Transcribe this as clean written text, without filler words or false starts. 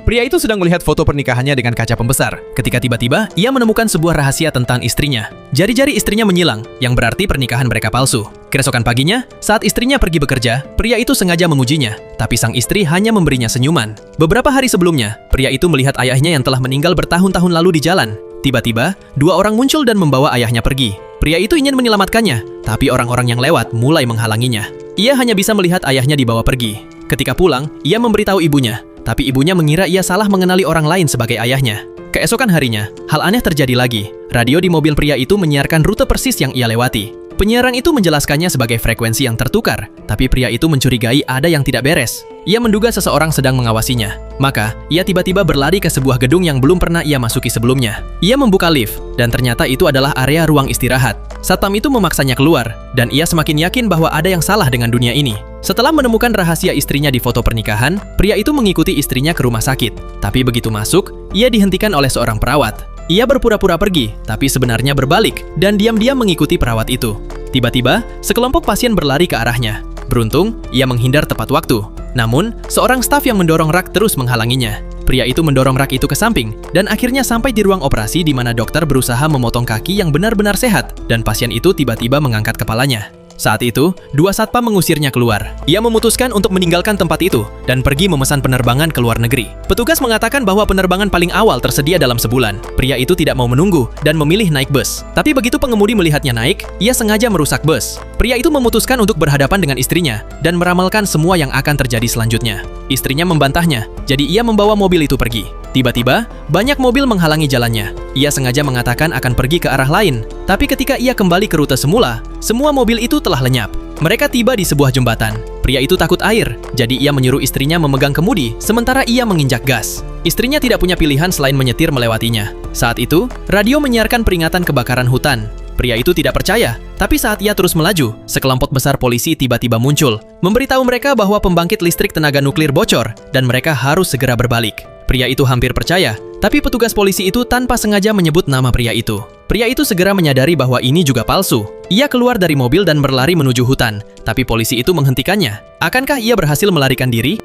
Pria itu sedang melihat foto pernikahannya dengan kaca pembesar, ketika tiba-tiba ia menemukan sebuah rahasia tentang istrinya. Jari-jari istrinya menyilang, yang berarti pernikahan mereka palsu. Keesokan paginya, saat istrinya pergi bekerja, pria itu sengaja memujinya, tapi sang istri hanya memberinya senyuman. Beberapa hari sebelumnya, pria itu melihat ayahnya yang telah meninggal bertahun-tahun lalu di jalan. Tiba-tiba, dua orang muncul dan membawa ayahnya pergi. Pria itu ingin menyelamatkannya, tapi orang-orang yang lewat mulai menghalanginya. Ia hanya bisa melihat ayahnya dibawa pergi. Ketika pulang, ia memberitahu ibunya, tapi ibunya mengira ia salah mengenali orang lain sebagai ayahnya. Keesokan harinya, hal aneh terjadi lagi. Radio di mobil pria itu menyiarkan rute persis yang ia lewati. Penyiaran itu menjelaskannya sebagai frekuensi yang tertukar, tapi pria itu mencurigai ada yang tidak beres. Ia menduga seseorang sedang mengawasinya. Maka, ia tiba-tiba berlari ke sebuah gedung yang belum pernah ia masuki sebelumnya. Ia membuka lift, dan ternyata itu adalah area ruang istirahat. Satpam itu memaksanya keluar, dan ia semakin yakin bahwa ada yang salah dengan dunia ini. Setelah menemukan rahasia istrinya di foto pernikahan, pria itu mengikuti istrinya ke rumah sakit. Tapi begitu masuk, ia dihentikan oleh seorang perawat. Ia berpura-pura pergi, tapi sebenarnya berbalik, dan diam-diam mengikuti perawat itu. Tiba-tiba, sekelompok pasien berlari ke arahnya. Beruntung, ia menghindar tepat waktu. Namun, seorang staf yang mendorong rak terus menghalanginya. Pria itu mendorong rak itu ke samping, dan akhirnya sampai di ruang operasi di mana dokter berusaha memotong kaki yang benar-benar sehat, dan pasien itu tiba-tiba mengangkat kepalanya. Saat itu, dua satpam mengusirnya keluar. Ia memutuskan untuk meninggalkan tempat itu dan pergi memesan penerbangan ke luar negeri. Petugas mengatakan bahwa penerbangan paling awal tersedia dalam sebulan. Pria itu tidak mau menunggu dan memilih naik bus. Tapi begitu pengemudi melihatnya naik, ia sengaja merusak bus. Pria itu memutuskan untuk berhadapan dengan istrinya dan meramalkan semua yang akan terjadi selanjutnya. Istrinya membantahnya, jadi ia membawa mobil itu pergi. Tiba-tiba, banyak mobil menghalangi jalannya. Ia sengaja mengatakan akan pergi ke arah lain, tapi ketika ia kembali ke rute semula, semua mobil itu telah lenyap. Mereka tiba di sebuah jembatan. Pria itu takut air, jadi ia menyuruh istrinya memegang kemudi, sementara ia menginjak gas. Istrinya tidak punya pilihan selain menyetir melewatinya. Saat itu, radio menyiarkan peringatan kebakaran hutan. Pria itu tidak percaya, tapi saat ia terus melaju, sekelompok besar polisi tiba-tiba muncul, memberitahu mereka bahwa pembangkit listrik tenaga nuklir bocor dan mereka harus segera berbalik. Pria itu hampir percaya, tapi petugas polisi itu tanpa sengaja menyebut nama pria itu. Pria itu segera menyadari bahwa ini juga palsu. Ia keluar dari mobil dan berlari menuju hutan, tapi polisi itu menghentikannya. Akankah ia berhasil melarikan diri?